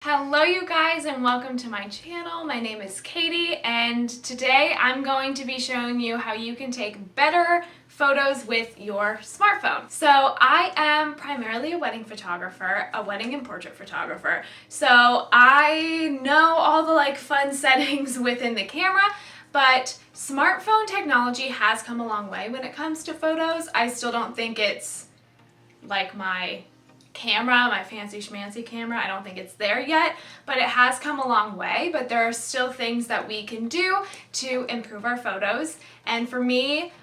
Hello you guys and welcome to my channel. My name is Katie and today I'm going to be showing you how you can take better photos with your smartphone. So I am primarily a wedding photographer, a wedding and portrait photographer. So I know all the fun settings within the camera, but smartphone technology has come a long way when it comes to photos. I still don't think it's like my fancy schmancy camera. I don't think it's there yet, but it has come a long way. But there are still things that we can do to improve our photos. And for me,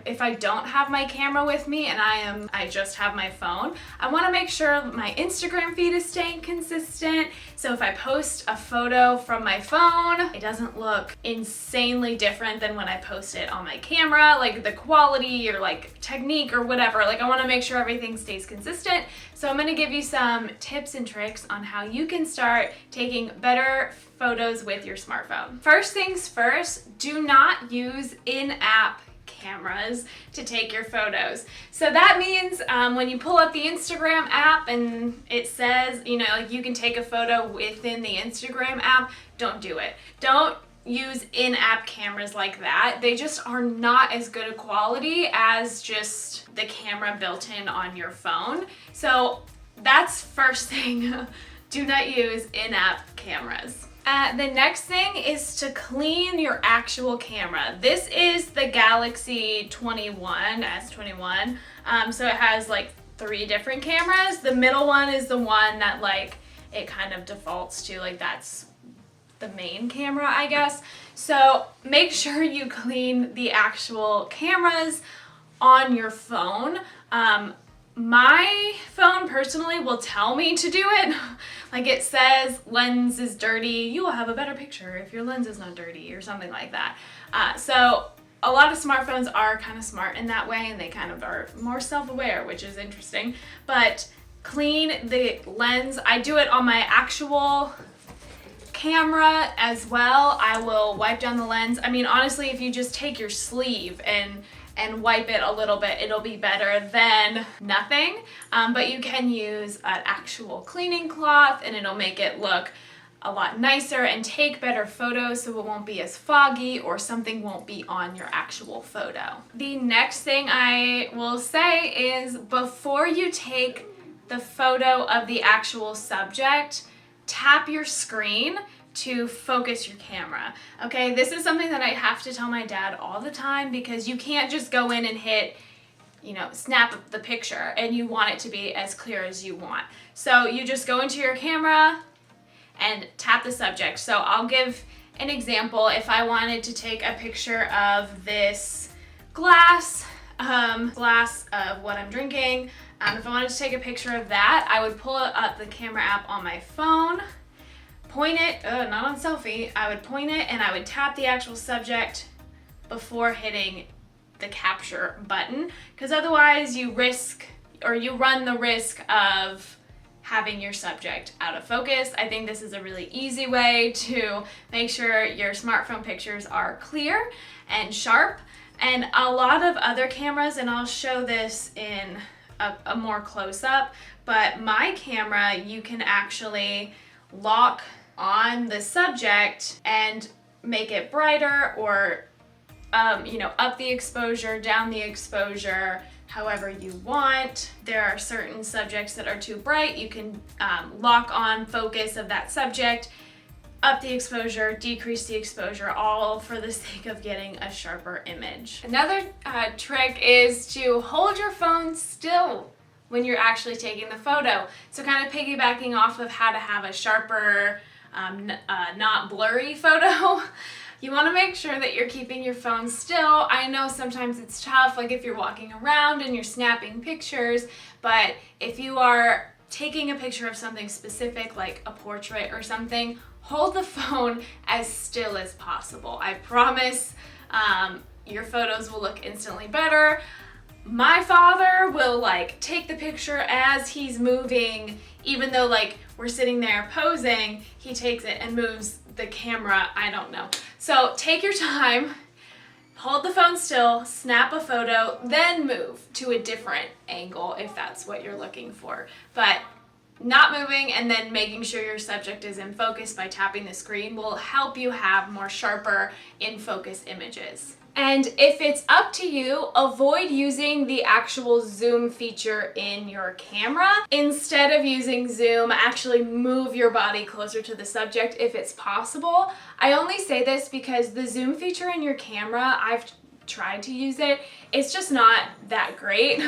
if I don't have my camera with me and I just have my phone, I want to make sure my Instagram feed is staying consistent. So if I post a photo from my phone, it doesn't look insanely different than when I post it on my camera, like the quality or technique or whatever. I want to make sure everything stays consistent. So I'm going to give you some tips and tricks on how you can start taking better photos with your smartphone. First things first, do not use in-app cameras to take your photos. So that means when you pull up the Instagram app and it says, you can take a photo within the Instagram app, don't do it. Don't use in-app cameras like that. They just are not as good a quality as just the camera built in on your phone. So that's first thing. Do not use in-app cameras. The next thing is to clean your actual camera. This is the Galaxy S21. So it has 3 different cameras. The middle one is the one that it kind of defaults to, that's the main camera, I guess. So make sure you clean the actual cameras on your phone. My phone personally will tell me to do it. It says lens is dirty, you will have a better picture if your lens is not dirty or something like that. So a lot of smartphones are kind of smart in that way and they kind of are more self-aware, which is interesting. But clean the lens. I do it on my actual camera as well. I will wipe down the lens. I mean, honestly, if you just take your sleeve and wipe it a little bit, it'll be better than nothing. But you can use an actual cleaning cloth and it'll make it look a lot nicer and take better photos so it won't be as foggy or something won't be on your actual photo. The next thing I will say is before you take the photo of the actual subject, tap your screen to focus your camera. Okay, this is something that I have to tell my dad all the time because you can't just go in and hit, snap the picture and you want it to be as clear as you want. So you just go into your camera and tap the subject. So I'll give an example. If I wanted to take a picture of this glass of what I'm drinking, if I wanted to take a picture of that, I would pull up the camera app on my phone, point it, not on selfie, I would point it and I would tap the actual subject before hitting the capture button, because otherwise you run the risk of having your subject out of focus. I think this is a really easy way to make sure your smartphone pictures are clear and sharp. And a lot of other cameras, and I'll show this in a more close-up, but my camera, you can actually lock on the subject and make it brighter or up the exposure, down the exposure, however you want. There are certain subjects that are too bright. You can lock on focus of that subject, up the exposure, decrease the exposure, all for the sake of getting a sharper image. Another trick is to hold your phone still when you're actually taking the photo. So kind of piggybacking off of how to have a sharper, not blurry photo, you want to make sure that you're keeping your phone still. I know sometimes it's tough, if you're walking around and you're snapping pictures, but if you are taking a picture of something specific, like a portrait or something, hold the phone as still as possible. I promise your photos will look instantly better. My father will take the picture as he's moving, even though we're sitting there posing, he takes it and moves the camera, I don't know. So take your time, hold the phone still, snap a photo, then move to a different angle if that's what you're looking for. But not moving and then making sure your subject is in focus by tapping the screen will help you have more sharper in focus images. And if it's up to you, avoid using the actual zoom feature in your camera. Instead of using zoom, actually move your body closer to the subject if it's possible. I only say this because the zoom feature in your camera, I've tried to use it, it's just not that great.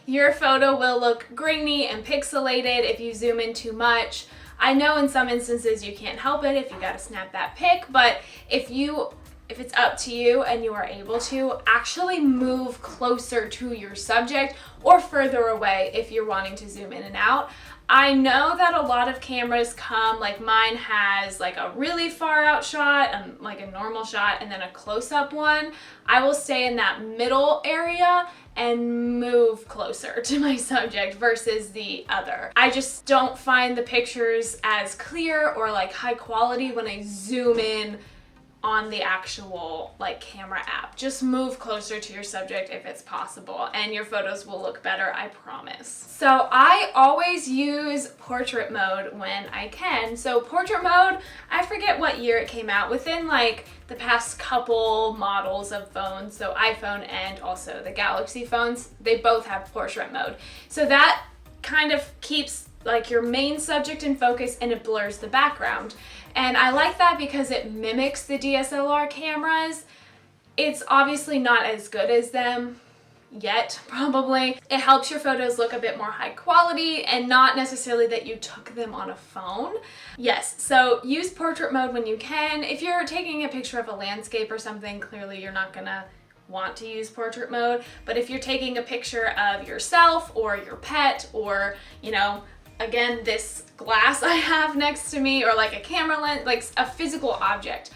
Your photo will look grainy and pixelated if you zoom in too much. I know in some instances you can't help it if you gotta snap that pic, but if it's up to you and you are able to, actually move closer to your subject or further away if you're wanting to zoom in and out. I know that a lot of cameras come, like mine has like a really far out shot, like a normal shot, and then a close-up one. I will stay in that middle area and move closer to my subject versus the other. I just don't find the pictures as clear or like high quality when I zoom in on the actual like camera app. Just move closer to your subject if it's possible and your photos will look better, I promise. So I always use portrait mode when I can. So portrait mode, I forget what year it came out, within like the past couple models of phones, so iPhone and also the Galaxy phones, they both have portrait mode. So that kind of keeps like your main subject in focus and it blurs the background. And I like that because it mimics the DSLR cameras. It's obviously not as good as them yet, probably. It helps your photos look a bit more high quality and not necessarily that you took them on a phone. Yes, so use portrait mode when you can. If you're taking a picture of a landscape or something, clearly you're not gonna want to use portrait mode. But if you're taking a picture of yourself or your pet or, you know, again, this glass I have next to me or like a camera lens, like a physical object,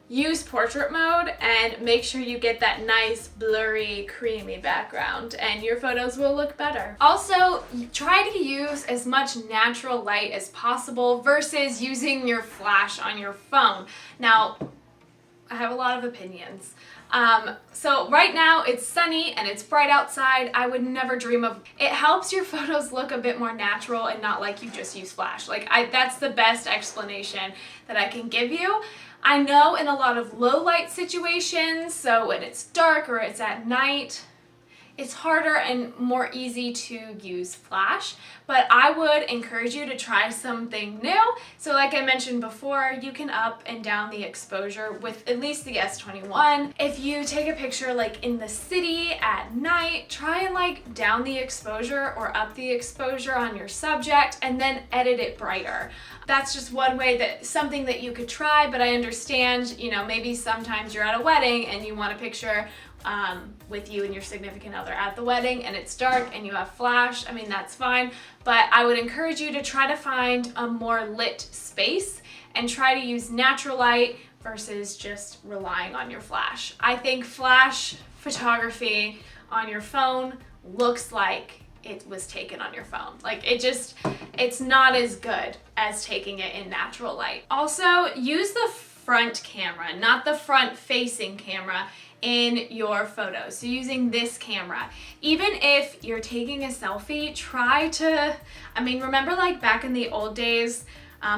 use portrait mode and make sure you get that nice blurry creamy background and your photos will look better. Also, try to use as much natural light as possible versus using your flash on your phone. Now, I have a lot of opinions. So right now it's sunny and it's bright outside. I would never dream of, it helps your photos look a bit more natural and not like you just use flash. Like that's the best explanation that I can give you. I know in a lot of low light situations, so when it's dark or it's at night, it's harder and more easy to use flash, but I would encourage you to try something new. So like I mentioned before, you can up and down the exposure with at least the S21. If you take a picture like in the city at night, try and like down the exposure or up the exposure on your subject and then edit it brighter. That's just one way, that something that you could try, but I understand, you know, maybe sometimes you're at a wedding and you want a picture with you and your significant other at the wedding and it's dark and you have flash. I mean, that's fine, but I would encourage you to try to find a more lit space and try to use natural light versus just relying on your flash. I think flash photography on your phone looks like it was taken on your phone. Like it's not as good as taking it in natural light. Also, use the front camera, not the front facing camera in your photos. So using this camera, even if you're taking a selfie, try to, I mean, remember like back in the old days,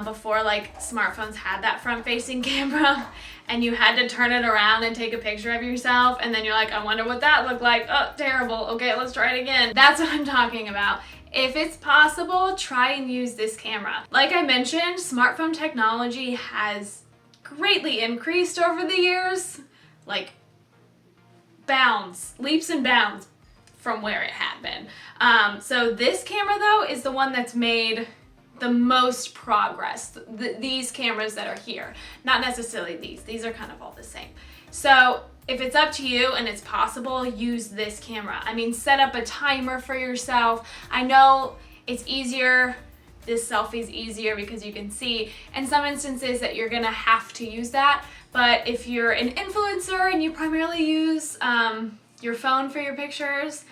before like smartphones had that front facing camera and you had to turn it around and take a picture of yourself and then you're like, I wonder what that looked like. Oh, terrible. Okay, let's try it again. That's what I'm talking about. If it's possible, try and use this camera. Like I mentioned, smartphone technology has greatly increased over the years, like leaps and bounds from where it had been. So this camera though is the one that's made the most progress. These cameras that are here, not necessarily these are kind of all the same. So if it's up to you and it's possible, use this camera. I mean, set up a timer for yourself. I know it's easier, this selfie's easier because you can see in some instances that you're gonna have to use that. But if you're an influencer and you primarily use your phone for your pictures,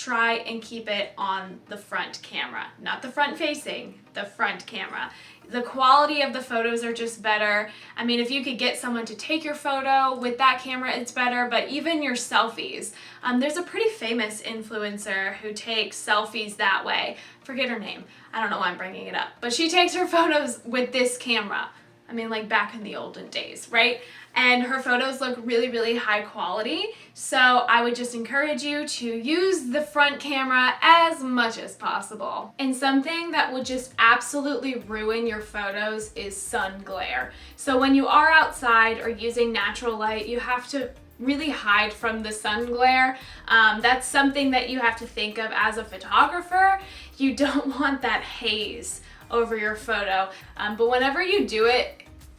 try and keep it on the front camera, not the front facing, the front camera. The quality of the photos are just better. I mean, if you could get someone to take your photo with that camera, it's better, but even your selfies. There's a pretty famous influencer who takes selfies that way. Forget her name. I don't know why I'm bringing it up, but she takes her photos with this camera. I mean, like back in the olden days, right? And her photos look really, really high quality. So I would just encourage you to use the front camera as much as possible. And something that will just absolutely ruin your photos is sun glare. So when you are outside or using natural light, you have to really hide from the sun glare. That's something that you have to think of as a photographer. You don't want that haze over your photo. But whenever you do it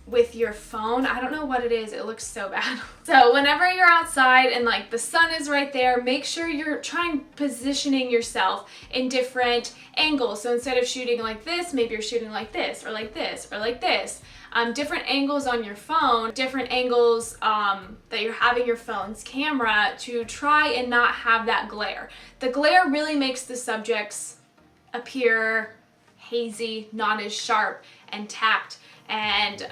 with your phone, I don't know what it is, it looks so bad. So whenever you're outside and like the sun is right there, make sure you're positioning yourself in different angles. So instead of shooting like this, maybe you're shooting like this, or like this, or like this. Different angles on your phone, different angles that you're having your phone's camera to try and not have that glare. The glare really makes the subjects appear hazy, not as sharp and tapped and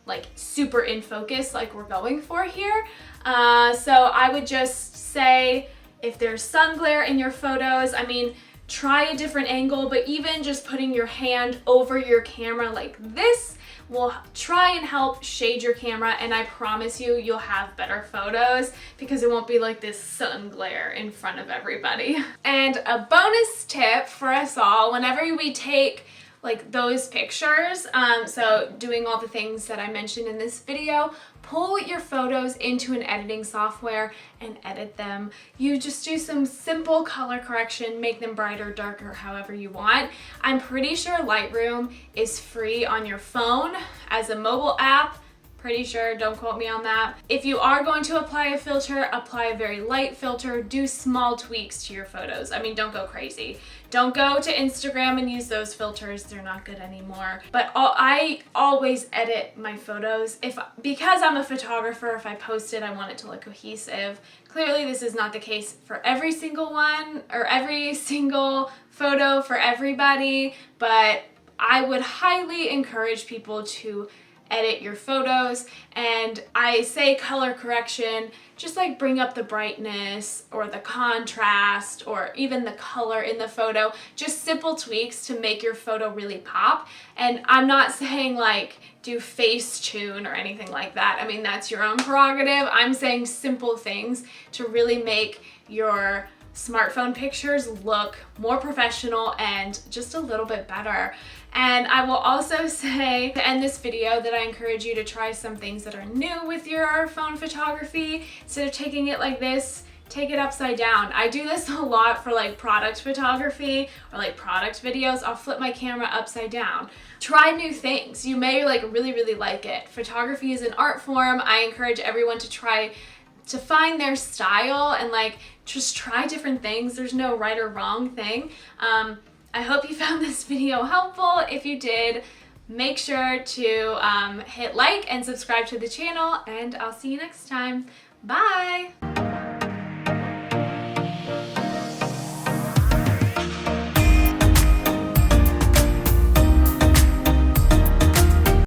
like super in focus like we're going for here. So I would just say if there's sun glare in your photos, I mean, try a different angle, but even just putting your hand over your camera like this will try and help shade your camera, and I promise you, you'll have better photos because it won't be like this sun glare in front of everybody. And a bonus tip for us all, whenever we take like those pictures, so doing all the things that I mentioned in this video, pull your photos into an editing software and edit them. You just do some simple color correction, make them brighter, darker, however you want. I'm pretty sure Lightroom is free on your phone as a mobile app. Pretty sure, don't quote me on that. If you are going to apply a filter, apply a very light filter, do small tweaks to your photos. I mean, don't go crazy. Don't go to Instagram and use those filters, they're not good anymore. But I always edit my photos. Because I'm a photographer, if I post it, I want it to look cohesive. Clearly this is not the case for every single one or every single photo for everybody, but I would highly encourage people to edit your photos. And I say color correction, just like bring up the brightness or the contrast or even the color in the photo, just simple tweaks to make your photo really pop. And I'm not saying like do Facetune or anything like that. I mean, that's your own prerogative. I'm saying simple things to really make your smartphone pictures look more professional and just a little bit better. And I will also say to end this video that I encourage you to try some things that are new with your phone photography. Instead of taking it like this, take it upside down. I do this a lot for like product photography or like product videos. I'll flip my camera upside down. Try new things. You may like really like it. Photography is an art form. I encourage everyone to try to find their style and like just try different things. There's no right or wrong thing. I hope you found this video helpful. If you did, make sure to hit like and subscribe to the channel, and I'll see you next time. Bye!